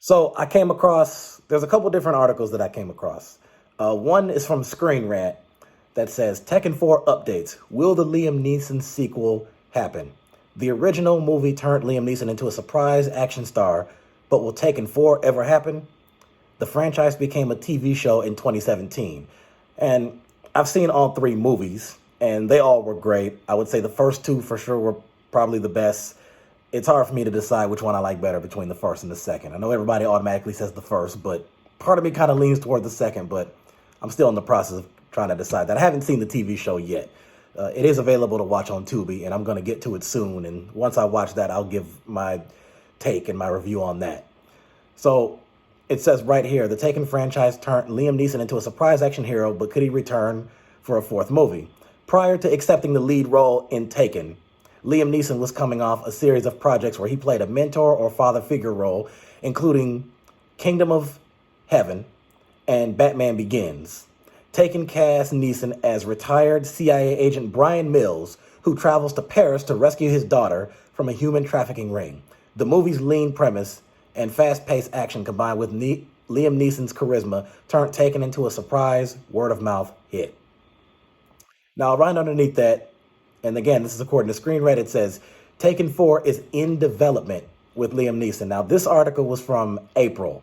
So I came across, there's a couple different articles that I came across. One is from Screen Rant that says Tekken 4 updates. Will the Liam Neeson sequel happen? The original movie turned Liam Neeson into a surprise action star, but will Tekken 4 ever happen? The franchise became a TV show in 2017. And I've seen all three movies, and they all were great. I would say the first two for sure were probably the best. It's hard for me to decide which one I like better between the first and the second. I know everybody automatically says the first, but part of me kind of leans toward the second, but I'm still in the process of trying to decide that. I haven't seen the TV show yet. It is available to watch on Tubi, and I'm going to get to it soon. And once I watch that, I'll give my take and my review on that. So it says right here, the Taken franchise turned Liam Neeson into a surprise action hero, but could he return for a fourth movie? Prior to accepting the lead role in Taken, Liam Neeson was coming off a series of projects where he played a mentor or father figure role, including Kingdom of Heaven and Batman Begins. Taken cast Neeson as retired CIA agent Brian Mills, who travels to Paris to rescue his daughter from a human trafficking ring. The movie's lean premise and fast-paced action combined with Liam Neeson's charisma turned Taken into a surprise word-of-mouth hit. Now, right underneath that, and again, this is according to Screen Rant, it says, Taken 4 is in development with Liam Neeson. Now, this article was from April,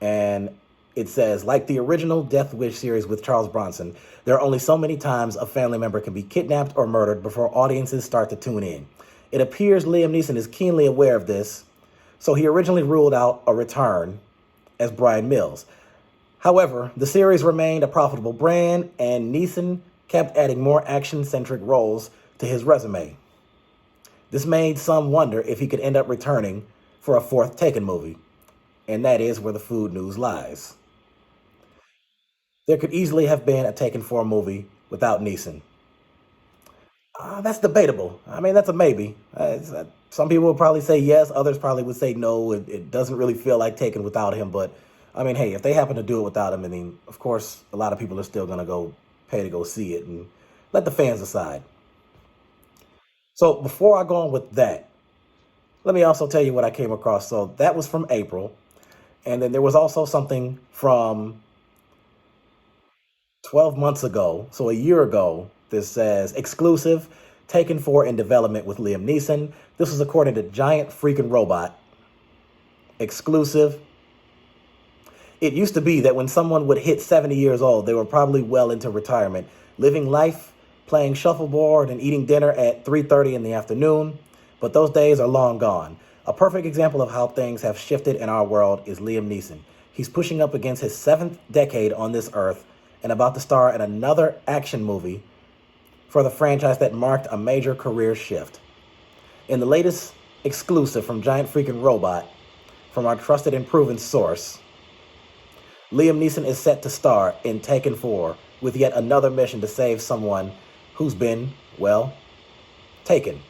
and it says, like the original Death Wish series with Charles Bronson, there are only so many times a family member can be kidnapped or murdered before audiences start to tune in. It appears Liam Neeson is keenly aware of this, so he originally ruled out a return as Brian Mills. However, the series remained a profitable brand, and Neeson kept adding more action-centric roles to his resume. This made some wonder if he could end up returning for a fourth Taken movie, and that is where the food news lies. There could easily have been a Taken 4 movie without Neeson. That's debatable. I mean, that's a maybe. Some people would probably say yes, others probably would say no. It doesn't really feel like Taken without him, but I mean, hey, if they happen to do it without him, I mean, of course, a lot of people are still going to go pay to go see it and let the fans decide. So before I go on with that, let me also tell you what I came across. So that was from April. And then there was also something from 12 months ago, so a year ago, this says exclusive, Taken 4 in development with Liam Neeson. This was according to Giant Freaking Robot. Exclusive. It used to be that when someone would hit 70 years old, they were probably well into retirement, living life, playing shuffleboard, and eating dinner at 3:30 in the afternoon. But those days are long gone. A perfect example of how things have shifted in our world is Liam Neeson. He's pushing up against his 7th decade on this earth and about to star in another action movie for the franchise that marked a major career shift. In the latest exclusive from Giant Freaking Robot, from our trusted and proven source, Liam Neeson is set to star in Taken 4 with yet another mission to save someone who's been, well, taken.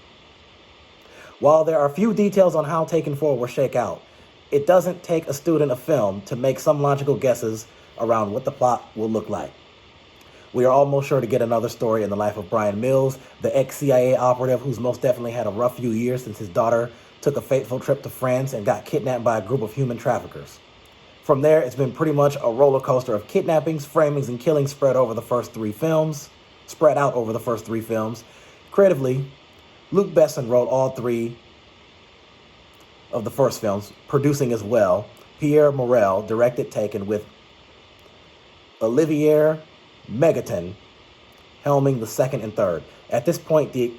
While there are few details on how Taken 4 will shake out, it doesn't take a student of film to make some logical guesses around what the plot will look like. We are almost sure to get another story in the life of Brian Mills, the ex-CIA operative who's most definitely had a rough few years since his daughter took a fateful trip to France and got kidnapped by a group of human traffickers. From there, it's been pretty much a roller coaster of kidnappings, framings, and killings spread out over the first three films. Creatively, Luc Besson wrote all three of the first films, producing as well. Pierre Morel directed Taken with Olivier Megaton helming the second and third. At this point, the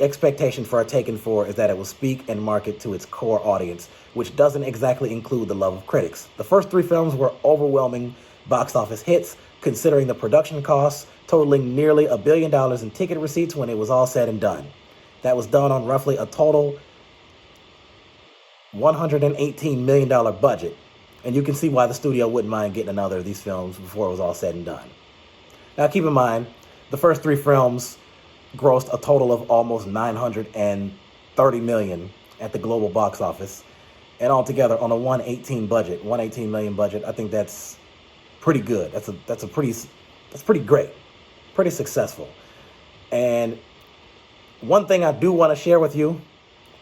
expectation for a Taken 4 is that it will speak and market to its core audience, which doesn't exactly include the love of critics. The first three films were overwhelming box office hits, considering the production costs totaling nearly $1 billion in ticket receipts when it was all said and done. That was done on roughly a total $118 million budget. And you can see why the studio wouldn't mind getting another of these films before it was all said and done. Now, keep in mind, the first three films grossed a total of almost $930 million at the global box office. And altogether, on a 118 million budget, I think that's pretty good. That's pretty great, pretty successful. And one thing I do want to share with you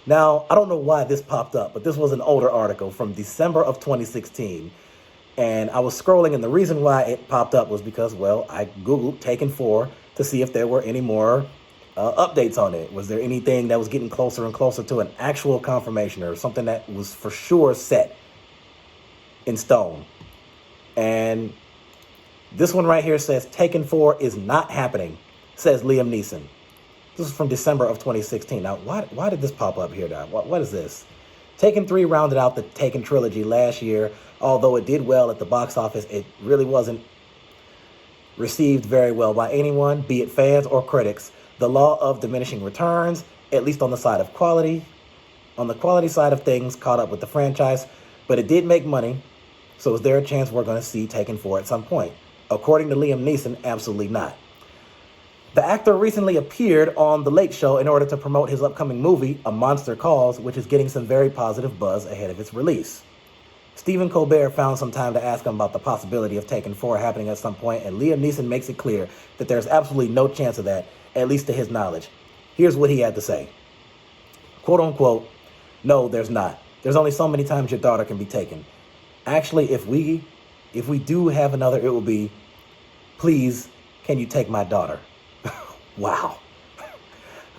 Now, I don't know why this popped up, but this was an older article from December of 2016. And I was scrolling, and the reason why it popped up was because, well, I Googled Taken 4 to see if there were any more updates on it. Was there anything that was getting closer and closer to an actual confirmation or something that was for sure set in stone? And this one right here says Taken 4 is not happening, says Liam Neeson. This is from December of 2016. Now, why did this pop up here now? What is this? Taken 3 rounded out the Taken trilogy last year. Although it did well at the box office, it really wasn't received very well by anyone, be it fans or critics. The law of diminishing returns, at least on the side of quality, on the quality side of things, caught up with the franchise, but it did make money. So is there a chance we're going to see Taken 4 at some point? According to Liam Neeson, absolutely not. The actor recently appeared on The Late Show in order to promote his upcoming movie, A Monster Calls, which is getting some very positive buzz ahead of its release. Stephen Colbert found some time to ask him about the possibility of Taken 4 happening at some point, and Liam Neeson makes it clear that there's absolutely no chance of that, at least to his knowledge. Here's what he had to say. Quote unquote, "No, there's not. There's only so many times your daughter can be taken. Actually, if we do have another, it will be, please, can you take my daughter?" Wow. I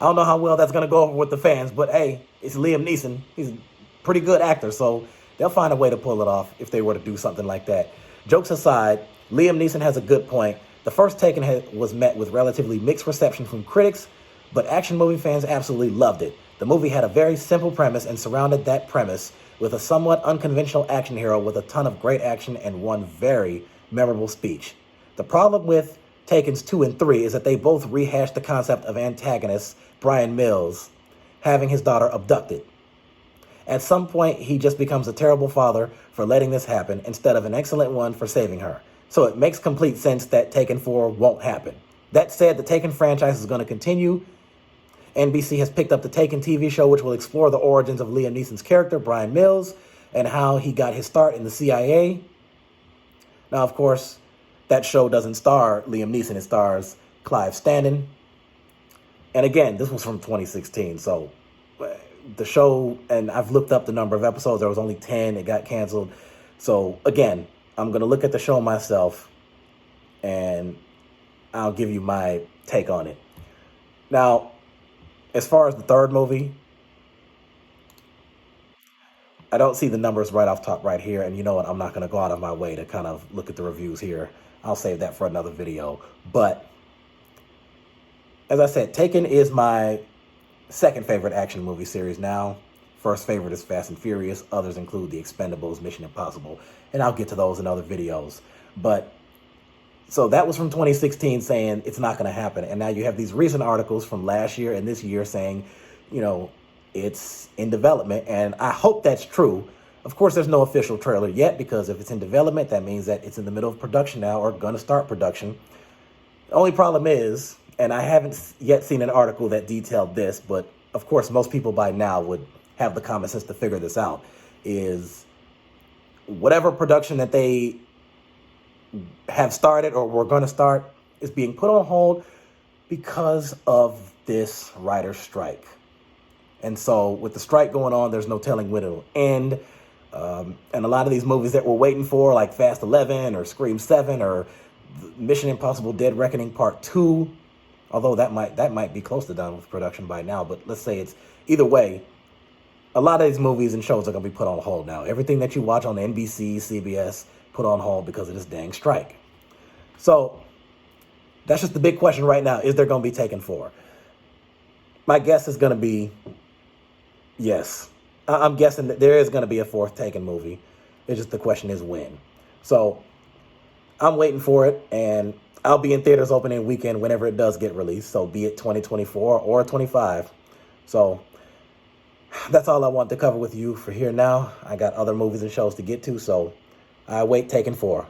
don't know how well that's going to go over with the fans, but hey, it's Liam Neeson. He's a pretty good actor, so they'll find a way to pull it off if they were to do something like that. Jokes aside, Liam Neeson has a good point. The first Taken was met with relatively mixed reception from critics, but action movie fans absolutely loved it. The movie had a very simple premise and surrounded that premise with a somewhat unconventional action hero with a ton of great action and one very memorable speech. The problem with Takens 2 and 3 is that they both rehash the concept of antagonist Brian Mills having his daughter abducted. At some point, he just becomes a terrible father for letting this happen instead of an excellent one for saving her. So it makes complete sense that Taken 4 won't happen. That said, the Taken franchise is going to continue. NBC has picked up the Taken TV show, which will explore the origins of Liam Neeson's character, Brian Mills, and how he got his start in the CIA. Now, of course, that show doesn't star Liam Neeson. It stars Clive Standen. And again, this was from 2016. So the show, and I've looked up the number of episodes. There was only 10. It got canceled. So again, I'm going to look at the show myself, and I'll give you my take on it. Now, as far as the third movie, I don't see the numbers right off top right here. And you know what? I'm not going to go out of my way to kind of look at the reviews here. I'll save that for another video. But as I said, Taken is my second favorite action movie series now. First favorite is Fast and Furious. Others include The Expendables, Mission Impossible. And I'll get to those in other videos. But so that was from 2016 saying it's not going to happen. And now you have these recent articles from last year and this year saying, you know, it's in development. And I hope that's true. Of course, there's no official trailer yet, because if it's in development, that means that it's in the middle of production now or going to start production. The only problem is, and I haven't yet seen an article that detailed this, but of course, most people by now would have the common sense to figure this out, is whatever production that they have started or were going to start is being put on hold because of this writer's strike. And so with the strike going on, there's no telling when it'll end. And a lot of these movies that we're waiting for, like Fast 11 or Scream 7 or Mission Impossible Dead Reckoning Part 2, although that might be close to done with production by now, but let's say it's either way, a lot of these movies and shows are going to be put on hold now. Everything that you watch on NBC, CBS, put on hold because of this dang strike. So that's just the big question right now. Is there going to be Taken 4? My guess is going to be yes. I'm guessing that there is going to be a fourth Taken movie. It's just the question is when. So I'm waiting for it, and I'll be in theaters opening weekend whenever it does get released. So be it 2024 or 25. So that's all I want to cover with you for here now. I got other movies and shows to get to, so I wait Taken 4.